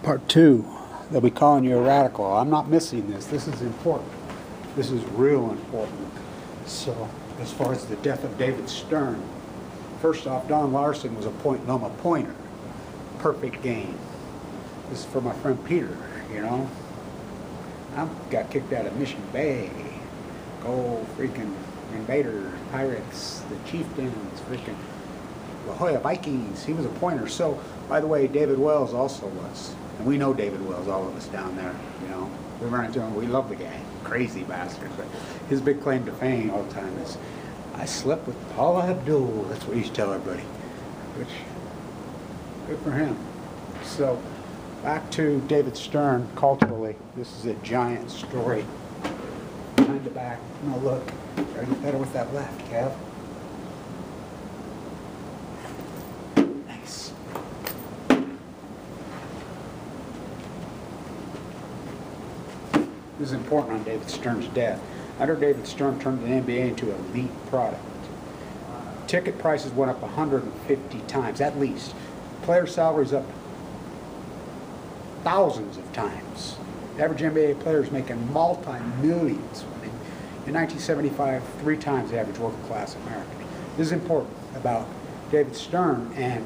Part 2. They'll be calling you a radical. I'm not missing this. This is important. This is real important. So, as far as the death of David Stern, first off, Don Larson was a Point Loma pointer. Perfect game. This is for my friend Peter, you know. I got kicked out of Mission Bay. Go freaking Invaders, Pirates, the Chieftains, freaking La Jolla Vikings. He was a pointer. So, by the way, David Wells also was. And we know David Wells, all of us down there, you know. We run into him, we love the guy. Crazy bastard. But his big claim to fame all the time is, I slept with Paula Abdul. That's what he used to tell everybody. Which, good for him. So, back to David Stern, culturally. This is a giant story. Behind the back. No, look. Try to get better with that left, Kev. Nice. This is important on David Stern's death. Under David Stern turned the NBA into an elite product. Ticket prices went up 150 times, at least. Player salaries up thousands of times. The average NBA player is making multi-millions. In 1975, 3 times the average working-class American. This is important about David Stern, and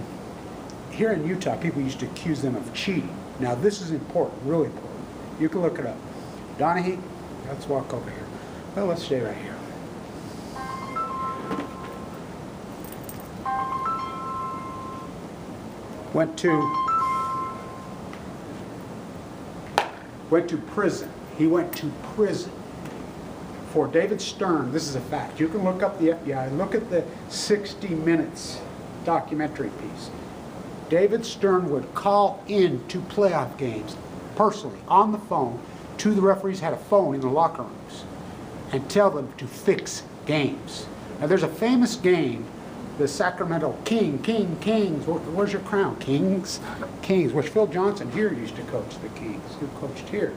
here in Utah, people used to accuse them of cheating. Now, this is important, really important. You can look it up. Donahue, let's walk over here. Well, let's stay right here. Went to prison. He went to prison for David Stern. This is a fact. You can look up the FBI. Look at the 60 Minutes documentary piece. David Stern would call in to playoff games personally on the phone to the referees, had a phone in the locker rooms, and tell them to fix games. Now there's a famous game, the Sacramento Kings. Where's your crown? Kings, which Phil Johnson here used to coach the Kings, who coached here.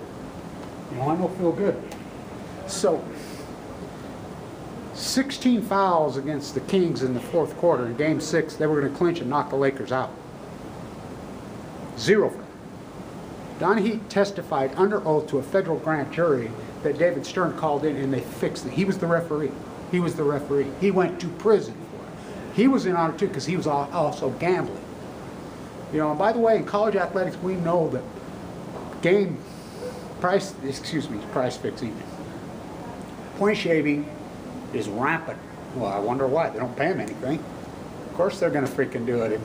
You know, I know Phil good. So, 16 fouls against the Kings in the fourth quarter. In Game 6, they were going to clinch and knock the Lakers out. 0 for them. Donahue testified under oath to a federal grand jury that David Stern called in and they fixed it. He was the referee. He was the referee. He went to prison for it. He was in on it too because he was also gambling. You know, and by the way, in college athletics, we know that price fixing, point shaving is rampant. Well, I wonder why. They don't pay them anything. Of course they're going to freaking do it.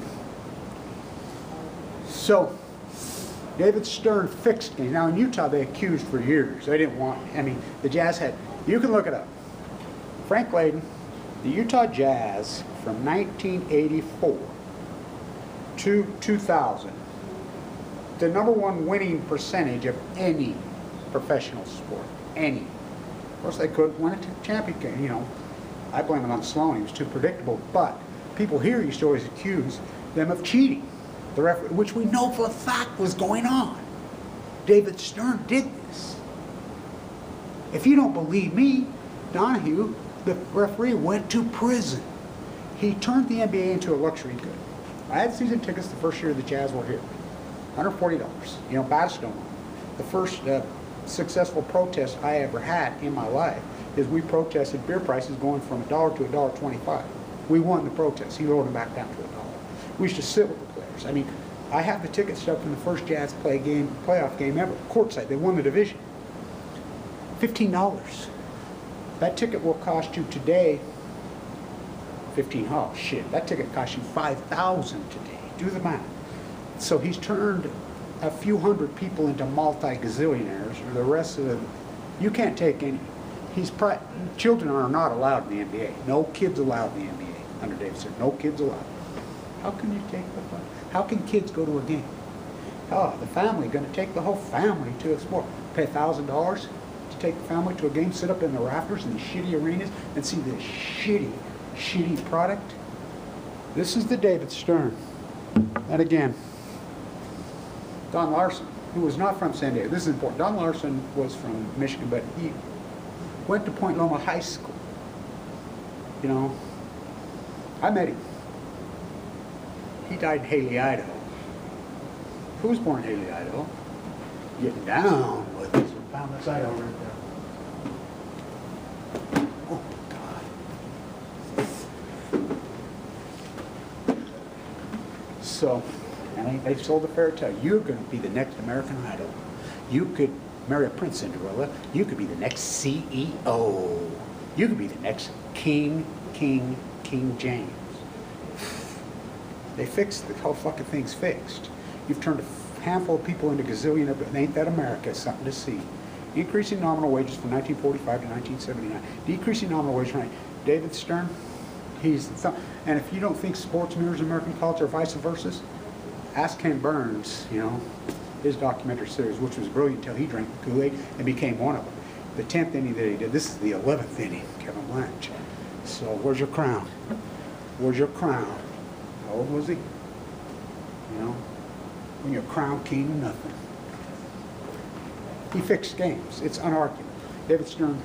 So, David Stern fixed games. Now in Utah, they accused for years. They didn't want, I mean, the Jazz had, you can look it up. Frank Layden, the Utah Jazz from 1984 to 2000, the #1 winning percentage of any professional sport, any. Of course, they couldn't win a championship game, you know. I blame it on Sloan, he was too predictable, but people here used to always accuse them of cheating. The referee, which we know for a fact was going on. David Stern did this. If you don't believe me, Donahue, the referee, went to prison. He turned the NBA into a luxury good. I had season tickets the first year the Jazz were here. $140. You know, Battistone. The first successful protest I ever had in my life is we protested beer prices going from $1 to $1.25. We won the protest. He lowered them back down to $1. We used to sit with the players. I mean, I have the ticket stub from the first Jazz playoff game ever, courtside. They won the division. $15. That ticket will cost you today $15. Shit, that ticket cost you $5,000 today. Do the math. So he's turned a few hundred people into multi-gazillionaires, or the rest of them. You can't take any. Children are not allowed in the NBA. No kids allowed in the NBA under David Stern. No kids allowed. How can you take the fun? How can kids go to a game? Oh, the family going to take the whole family to a sport. Pay $1,000 to take the family to a game, sit up in the rafters in the shitty arenas and see this shitty product. This is the David Stern. And again, Don Larson, who was not from San Diego. This is important. Don Larson was from Michigan, but he went to Point Loma High School. You know, I met him. He died in Haley, Idaho. Who was born in Haley, Idaho? Getting down with it. Found this Idaho right there. Oh, God. So, and they've sold a fairy tale. You're going to be the next American Idol. You could marry a Prince Cinderella. You could be the next CEO. You could be the next King James. They fixed the whole fucking thing's fixed. You've turned a handful of people into gazillion of, ain't that America? Something to see. Increasing nominal wages from 1945 to 1979. Decreasing nominal wages from David Stern. And if you don't think sports mirrors American culture or vice versa, ask Ken Burns, you know, his documentary series, which was brilliant until he drank the Kool-Aid and became one of them. The 10th inning that he did, this is the 11th inning, Kevin Blanche. So where's your crown? Where's your crown? How old was he? You know, when you're crown king, nothing. He fixed games. It's unarguable. David Stern,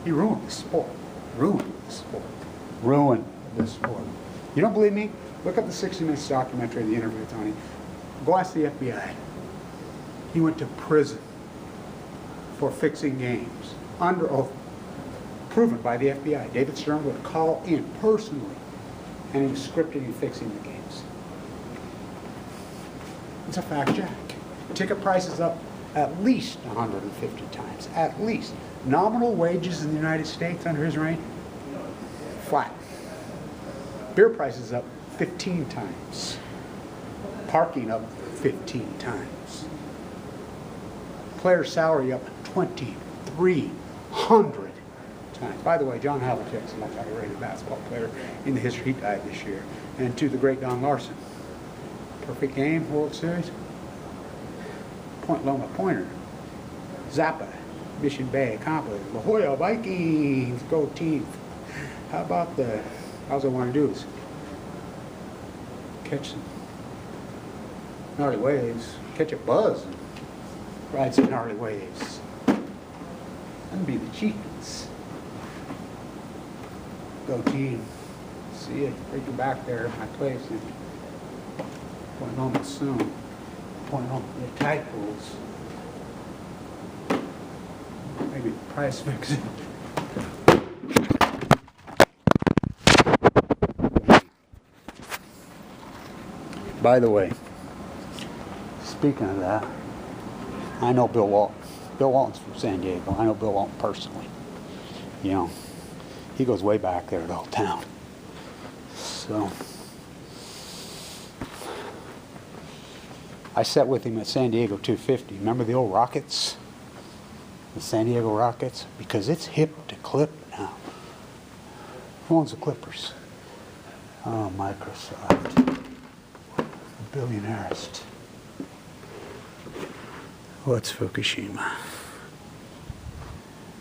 he ruined the sport. Ruined the sport. Ruined the sport. You don't believe me? Look up the 60 Minutes documentary, the interview with Tony. Go ask the FBI. He went to prison for fixing games. Under oath. Proven by the FBI. David Stern would call in personally, and he was scripting and fixing the games. It's a fact, Jack. Ticket prices up at least 150 times. At least. Nominal wages in the United States under his reign, flat. Beer prices up 15 times. Parking up 15 times. Player salary up 2,300 times. By the way, John Havlicek's the most underrated basketball player in the history. He died this year. And to the great Don Larson. Perfect game, World Series. Point Loma Pointer. Zappa, Mission Bay, Accomplished. La Jolla Vikings, go team. How about the, all I want to do is catch some gnarly waves, catch a buzz, and ride some gnarly waves. And be the Chieftains. Go team. See you. Take you back there at my place and Point Loma soon. Point Loma, the tide pools. Maybe price fixing. By the way, speaking of that, I know Bill Walton. Bill Walton's from San Diego. I know Bill Walton personally. You know, he goes way back there to Old Town. So, I sat with him at San Diego 250. Remember the old Rockets? The San Diego Rockets? Because it's hip to clip now. Who owns the Clippers? Oh, Microsoft. Billionaires. What's Fukushima?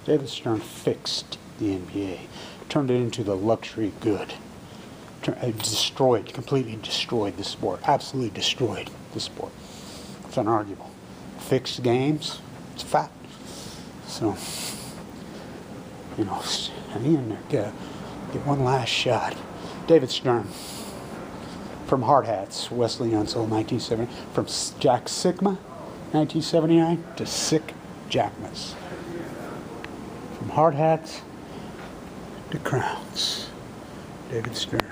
David Stern fixed the NBA, turned it into the luxury good, destroyed, completely destroyed the sport, absolutely destroyed the sport. It's unarguable. Fixed games, it's a fact. So, you know, hang in there, get one last shot. David Stern. From HARDHATS, Wesley Unseld, 1970. From Jack Sigma, 1979, to Sick Jackmas. From HARDHATS to CROWNS. David Stern.